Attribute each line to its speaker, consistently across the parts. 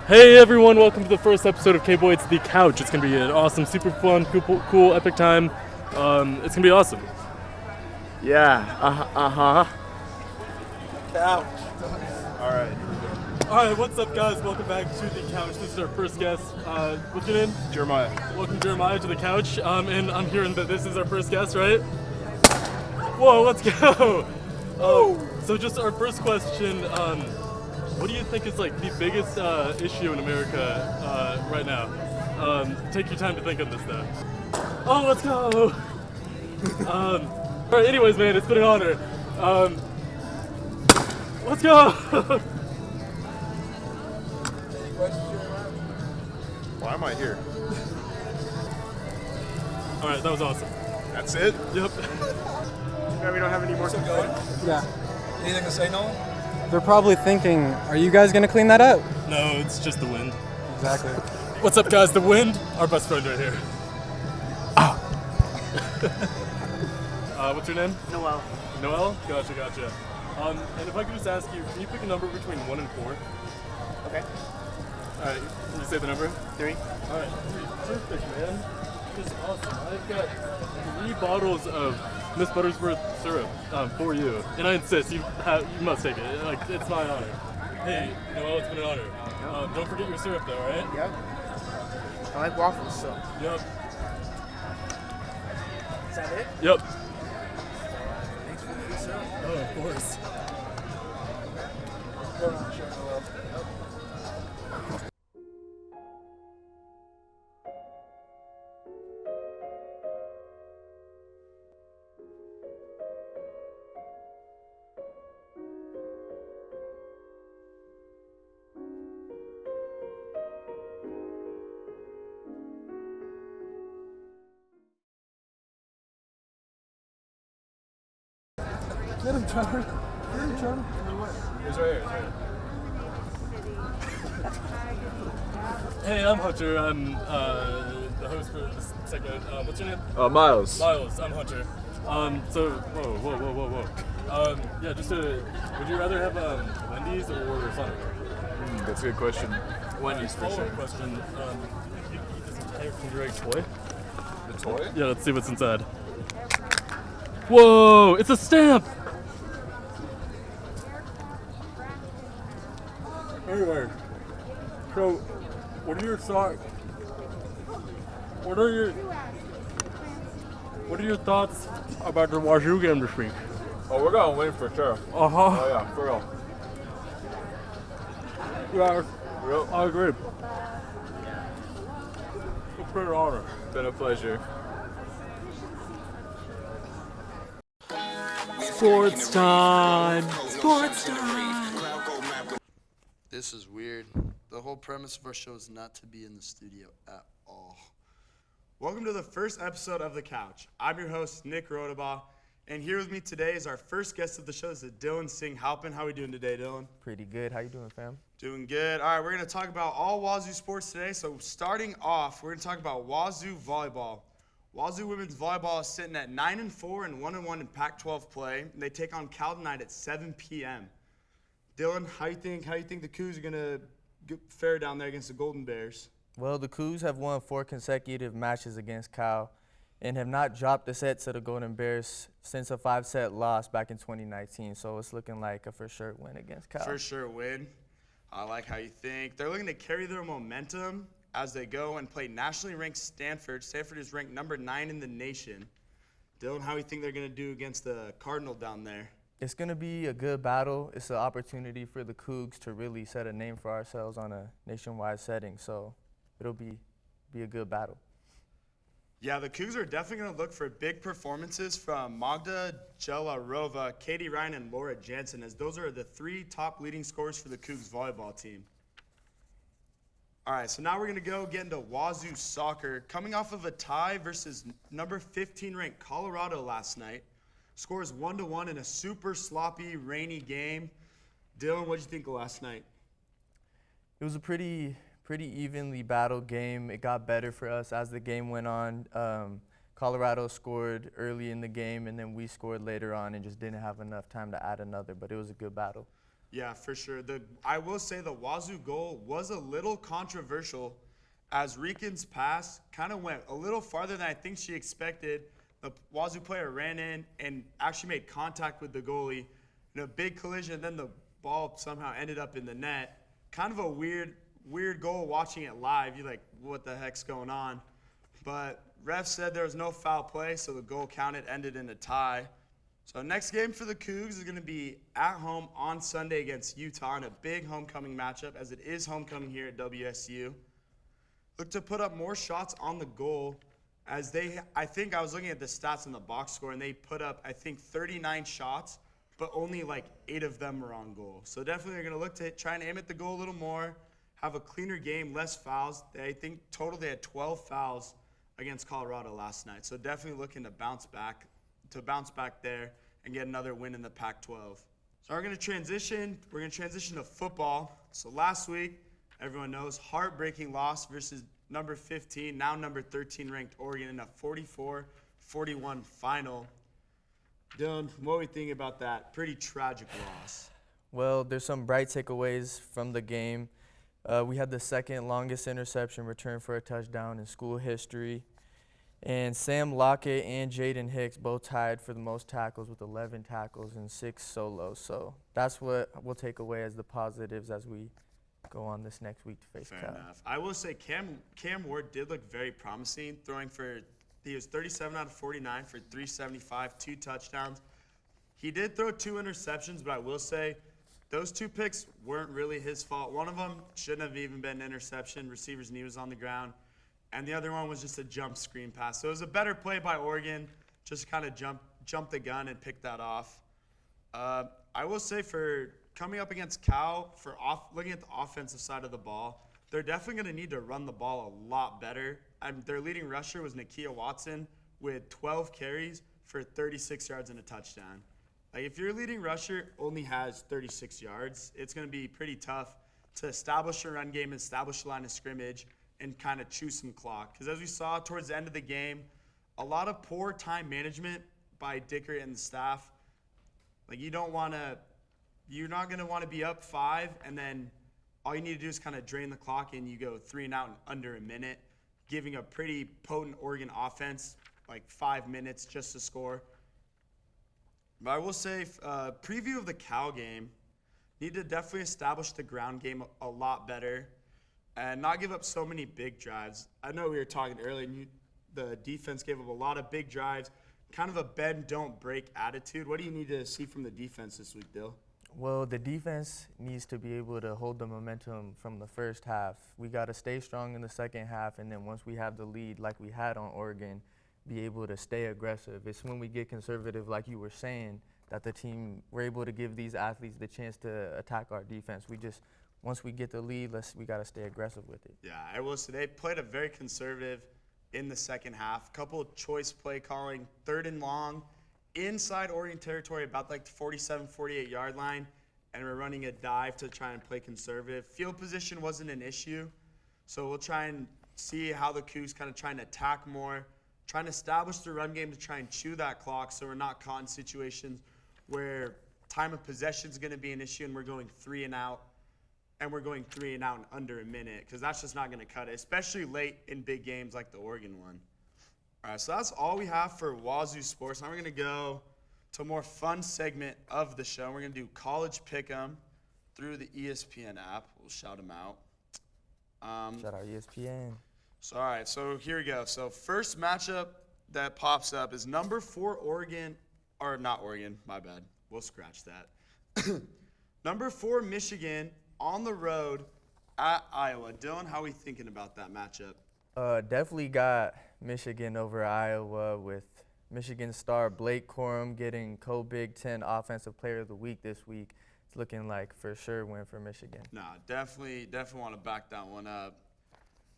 Speaker 1: Hey everyone, welcome to the first episode of K-Boy It's The Couch. It's going to be an awesome, super fun, cool, epic time. It's going to be awesome.
Speaker 2: Yeah,
Speaker 3: Couch.
Speaker 1: Alright, what's up guys? Welcome back to The Couch. This is our first guest. What's your name?
Speaker 2: Jeremiah.
Speaker 1: Welcome Jeremiah to The Couch. And I'm hearing that this is our first guest, right? Whoa, let's go! So just our first question, what do you think is like the biggest issue in America right now? Take your time to think on this though. Oh, let's go! Alright, anyways man, it's been an honor. Let's go!
Speaker 2: Why am I here?
Speaker 1: Alright, that was awesome.
Speaker 2: That's it?
Speaker 1: Yep.
Speaker 2: Yeah, we don't have any more.
Speaker 3: Still going?
Speaker 4: Yeah.
Speaker 3: Anything to say, Nolan?
Speaker 4: They're probably thinking, are you guys going to clean that up?
Speaker 1: No, it's just the wind.
Speaker 4: Exactly.
Speaker 1: What's up guys, the wind, our best friend right here. What's your name?
Speaker 5: Noel.
Speaker 1: Noel? Gotcha. And if I could just ask you, can you pick a number between 1 and 4?
Speaker 5: Okay.
Speaker 1: Alright, can you say the number?
Speaker 5: 3.
Speaker 1: Alright, perfect, man. This is awesome. I've got 3 bottles of Miss Buttersworth syrup for you, and I insist you must take it. Like, it's my honor. Hey, Noel, it's been an honor. Don't forget your syrup, though, right?
Speaker 5: Yep. I like waffles, so.
Speaker 1: Yep.
Speaker 5: Is that it?
Speaker 1: Yep.
Speaker 5: Thanks for the free syrup.
Speaker 1: Oh, of course.
Speaker 3: Get him, Trevor.
Speaker 2: He's right here.
Speaker 1: Hey, I'm Hunter. I'm the host for this segment. What's your name?
Speaker 2: Miles.
Speaker 1: Miles. I'm Hunter. So, whoa. Yeah, would you rather have Wendy's or Sonic?
Speaker 2: That's a good question. Wendy's for sure.
Speaker 1: Follow-up question. You eat this entire Kinder Egg toy?
Speaker 2: The toy?
Speaker 1: Yeah, let's see what's inside. Whoa, it's a stamp! Anyway, so what are your thoughts? What are your thoughts about the Wazoo game this week?
Speaker 2: Oh, we're gonna win for sure.
Speaker 1: Uh-huh.
Speaker 2: Oh yeah, for real.
Speaker 1: Yeah,
Speaker 2: Real.
Speaker 1: I agree. It's been an honor.
Speaker 2: It's been a pleasure.
Speaker 1: Sports time!
Speaker 6: This is weird. The whole premise of our show is not to be in the studio at all.
Speaker 7: Welcome to the first episode of The Couch. I'm your host, Nick Rodabaugh, and here with me today is our first guest of the show, is Dillon Sing-Halpin. How are we doing today, Dillon?
Speaker 4: Pretty good. How you doing, fam?
Speaker 7: Doing good. All right, we're going to talk about all Wazoo sports today. So starting off, we're going to talk about Wazoo volleyball. Wazoo women's volleyball is sitting at 9-4 and 1-1 in Pac-12 play. And they take on Cal tonight at 7 p.m. Dillon, how you think the Cougs are going to fare down there against the Golden Bears?
Speaker 4: Well, the Cougs have won 4 consecutive matches against Cal and have not dropped a set to the Golden Bears since a 5-set loss back in 2019. So it's looking like a for sure win against Cal.
Speaker 7: For sure win. I like how you think. They're looking to carry their momentum as they go and play nationally ranked Stanford. Stanford is ranked number 9 in the nation. Dillon, how do you think they're going to do against the Cardinal down there?
Speaker 4: It's going to be a good battle. It's an opportunity for the Cougs to really set a name for ourselves on a nationwide setting. So it'll be a good battle.
Speaker 7: Yeah, the Cougs are definitely going to look for big performances from Magda Jelarova, Katie Ryan, and Laura Jansen, as those are the 3 top leading scorers for the Cougs volleyball team. All right, so now we're going to get into Wazoo soccer. Coming off of a tie versus number 15 ranked Colorado last night. Scores 1-1 in a super sloppy, rainy game. Dillon, what did you think of last night?
Speaker 4: It was a pretty pretty evenly battled game. It got better for us as the game went on. Colorado scored early in the game, and then we scored later on and just didn't have enough time to add another, but it was a good battle.
Speaker 7: Yeah, for sure. I will say the Wazoo goal was a little controversial as Rican's pass kind of went a little farther than I think she expected. The Wazoo player ran in and actually made contact with the goalie in a big collision, and then the ball somehow ended up in the net. Kind of a weird goal watching it live. You're like, what the heck's going on? But ref said there was no foul play, so the goal counted, ended in a tie. So next game for the Cougs is going to be at home on Sunday against Utah in a big homecoming matchup, as it is homecoming here at WSU. Look to put up more shots on the goal, as I think I was looking at the stats in the box score, and they put up, I think, 39 shots, but only like 8 of them were on goal. So definitely they're going to look to try and aim at the goal a little more, have a cleaner game, less fouls. I think total they had 12 fouls against Colorado last night. So definitely looking to bounce back there and get another win in the Pac-12. So we're going to transition to football. So last week, everyone knows, heartbreaking loss versus number 15, now number 13 ranked Oregon in a 44-41 final. Dillon, what do we think about that pretty tragic loss?
Speaker 4: Well, there's some bright takeaways from the game. We had the second longest interception return for a touchdown in school history. And Sam Lockett and Jaden Hicks both tied for the most tackles with 11 tackles and 6 solos. So that's what we'll take away as the positives as we go on this next week to face
Speaker 7: Fair
Speaker 4: Cal.
Speaker 7: enough. I will say Cam Ward did look very promising, he was 37 out of 49 for 375, 2 touchdowns. He did throw 2 interceptions, but I will say those 2 picks weren't really his fault. One of them shouldn't have even been an interception. Receiver's knee was on the ground. And the other one was just a jump screen pass. So it was a better play by Oregon, just kind of jump the gun and pick that off. I will say for coming up against Cal, looking at the offensive side of the ball, they're definitely going to need to run the ball a lot better. Their leading rusher was Nakia Watson with 12 carries for 36 yards and a touchdown. Like, if your leading rusher only has 36 yards, it's going to be pretty tough to establish a run game, establish a line of scrimmage, and kind of chew some clock. Because as we saw towards the end of the game, a lot of poor time management by Dicker and the staff. Like, you're not going to want to be up 5, and then all you need to do is kind of drain the clock, and you go 3 and out in under a minute, giving a pretty potent Oregon offense like 5 minutes just to score. But I will say, preview of the Cal game, need to definitely establish the ground game a lot better and not give up so many big drives. I know we were talking earlier, the defense gave up a lot of big drives, kind of a bend, don't break attitude. What do you need to see from the defense this week, Dill?
Speaker 4: Well, the defense needs to be able to hold the momentum from the first half. We got to stay strong in the second half, and then once we have the lead like we had on Oregon, be able to stay aggressive. It's when we get conservative, like you were saying, that we're able to give these athletes the chance to attack our defense. Once we get the lead, we got to stay aggressive with it.
Speaker 7: Yeah, I will say they played a very conservative in the second half. Couple of choice play calling, 3rd and long, inside Oregon territory, about like the 47, 48-yard line, and we're running a dive to try and play conservative. Field position wasn't an issue, so we'll try and see how the Cougs kind of trying to attack more, trying to establish the run game to try and chew that clock so we're not caught in situations where time of possession is going to be an issue and we're going 3 and out, and we're going 3 and out in under a minute, because that's just not going to cut it, especially late in big games like the Oregon one. All right, so that's all we have for Wazoo Sports. Now we're going to go to a more fun segment of the show. We're going to do College Pick'em through the ESPN app. We'll shout them out.
Speaker 4: Shout out ESPN.
Speaker 7: So, all right, so here we go. So first matchup that pops up is number 4 Oregon, or not Oregon, my bad. We'll scratch that. Number 4 Michigan on the road at Iowa. Dillon, how are we thinking about that matchup?
Speaker 4: Definitely got Michigan over Iowa, with Michigan star Blake Corum getting co-Big Ten Offensive Player of the Week this week. It's looking like for sure win for Michigan.
Speaker 7: Nah, definitely want to back that one up.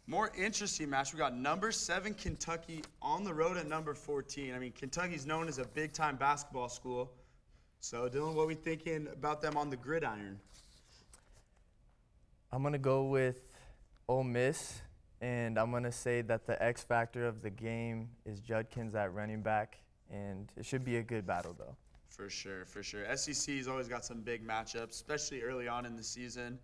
Speaker 7: More interesting match. We got number 7 Kentucky on the road at number 14. I mean, Kentucky's known as a big-time basketball school. So, Dillon, what are we thinking about them on the gridiron?
Speaker 4: I'm going to go with Ole Miss, and I'm going to say that the X factor of the game is Judkins at running back, and it should be a good battle, though.
Speaker 7: For sure, for sure. SEC's always got some big matchups, especially early on in the season.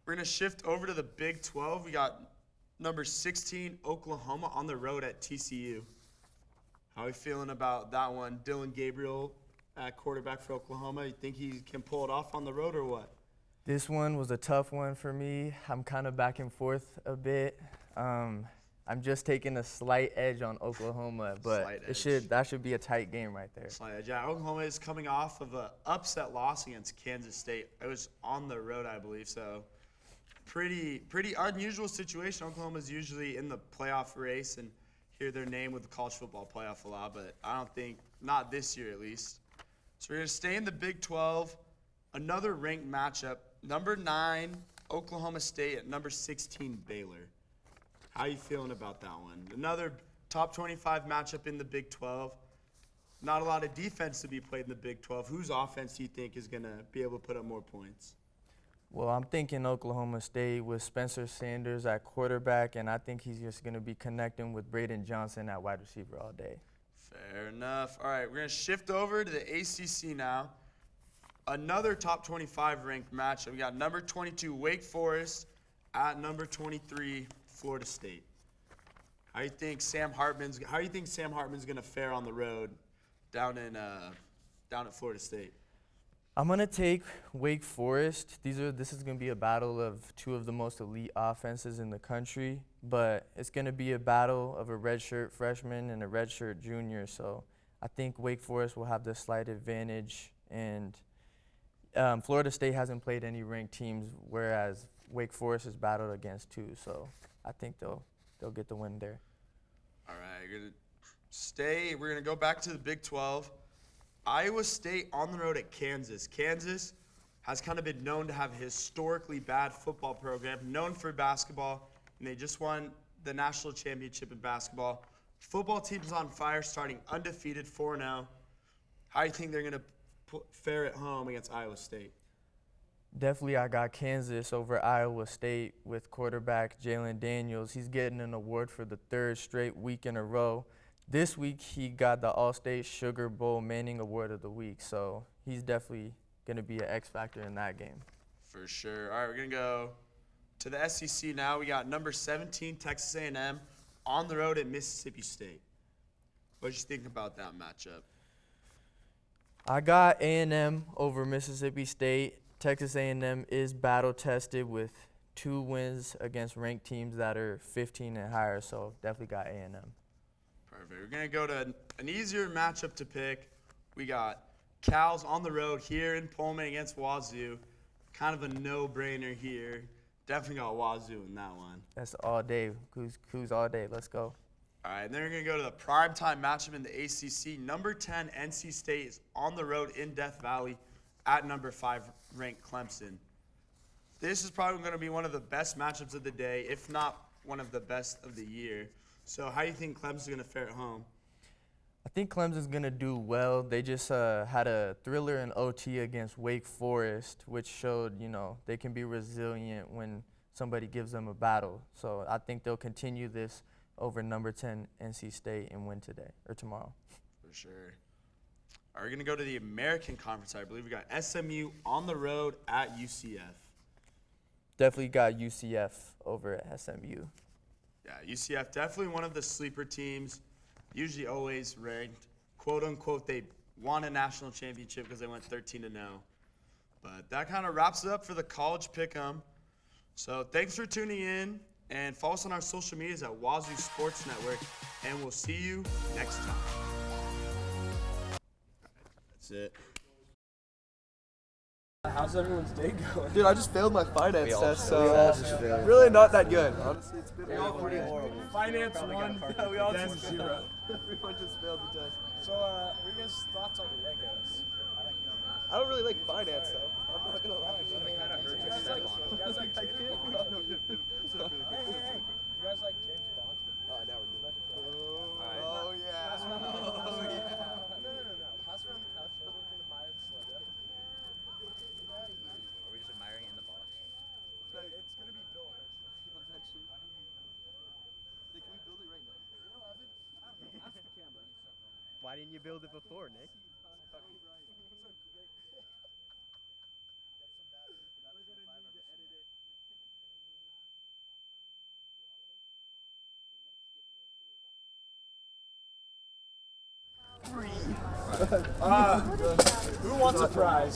Speaker 7: We're going to shift over to the Big 12. We got number 16, Oklahoma, on the road at TCU. How are we feeling about that one? Dylan Gabriel at quarterback for Oklahoma. You think he can pull it off on the road or what?
Speaker 4: This one was a tough one for me. I'm kind of back and forth a bit. I'm just taking a slight edge on Oklahoma, but that should be a tight game right there.
Speaker 7: Slight edge. Yeah, Oklahoma is coming off of an upset loss against Kansas State. It was on the road, I believe, so pretty unusual situation. Oklahoma's usually in the playoff race and hear their name with the college football playoff a lot, but I don't think, not this year at least. So we're going to stay in the Big 12. Another ranked matchup, number 9, Oklahoma State at number 16, Baylor. How you feeling about that one? Another top 25 matchup in the Big 12. Not a lot of defense to be played in the Big 12. Whose offense do you think is going to be able to put up more points?
Speaker 4: Well, I'm thinking Oklahoma State with Spencer Sanders at quarterback, and I think he's just going to be connecting with Braden Johnson at wide receiver all day.
Speaker 7: Fair enough. All right, we're going to shift over to the ACC now. Another top 25 ranked matchup. We got number 22, Wake Forest, at number 23, Florida State. How do you think Sam Hartman's going to fare on the road down at Florida State?
Speaker 4: I'm going to take Wake Forest. This is going to be a battle of two of the most elite offenses in the country, but it's going to be a battle of a redshirt freshman and a redshirt junior, so I think Wake Forest will have the slight advantage, and Florida State hasn't played any ranked teams, whereas Wake Forest has battled against two, so I think they'll get the win there.
Speaker 7: All right, we're going to go back to the Big 12. Iowa State on the road at Kansas. Kansas has kind of been known to have a historically bad football program, known for basketball, and they just won the national championship in basketball. Football team's on fire, starting undefeated 4-0. How do you think they're going to fare at home against Iowa State?
Speaker 4: Definitely, I got Kansas over Iowa State with quarterback Jalen Daniels. He's getting an award for the 3rd straight week in a row. This week, he got the All-State Sugar Bowl Manning Award of the Week, so he's definitely going to be an X factor in that game.
Speaker 7: For sure. All right, we're going to go to the SEC now. We got number 17, Texas A&M, on the road at Mississippi State. What did you think about that matchup?
Speaker 4: I got A&M over Mississippi State. Texas A&M is battle-tested with 2 wins against ranked teams that are 15 and higher, so definitely got A&M.
Speaker 7: Perfect. We're going to go to an easier matchup to pick. We got Cal's on the road here in Pullman against Wazoo. Kind of a no-brainer here. Definitely got Wazoo in that one.
Speaker 4: That's all day. Cougs all day. Let's go.
Speaker 7: All right, and then we're going to go to the primetime matchup in the ACC. Number 10, NC State is on the road in Death Valley at number 5 ranked Clemson. This is probably going to be one of the best matchups of the day, if not one of the best of the year. So how do you think Clemson's going to fare at home?
Speaker 4: I think Clemson's going to do well. They just had a thriller in OT against Wake Forest, which showed, they can be resilient when somebody gives them a battle. So I think they'll continue this over number 10 NC State and win today or tomorrow.
Speaker 7: For sure. All right, we're going to go to the American Conference. I believe we got SMU on the road at UCF.
Speaker 4: Definitely got UCF over at SMU.
Speaker 7: Yeah, UCF definitely one of the sleeper teams, usually always ranked. Quote unquote, they won a national championship because they went 13-0. But that kind of wraps it up for the college pick'em. So thanks for tuning in, and follow us on our social medias at Wazoo Sports Network, and we'll see you next time. That's it.
Speaker 3: How's everyone's day going?
Speaker 8: Dude, I just failed my finance test, so really not that good. Honestly, it's been
Speaker 3: Pretty horrible. Finance 1,
Speaker 8: we all
Speaker 3: then
Speaker 8: just
Speaker 3: 0.
Speaker 8: Everyone just failed the test.
Speaker 3: So, what are your guys' thoughts on Legos?
Speaker 8: I don't really like finance, though. I'm not gonna lie.
Speaker 3: You guys like James Bond? You guys like James Bond?
Speaker 8: Now we're good.
Speaker 3: Oh,
Speaker 8: yeah.
Speaker 3: Pass around the couch. No. Pass around the couch. Everyone can admire this Lego.
Speaker 9: Are we just admiring it in the box?
Speaker 3: It's gonna be built eventually. didn't you build it before, Nick?
Speaker 7: Who wants a prize?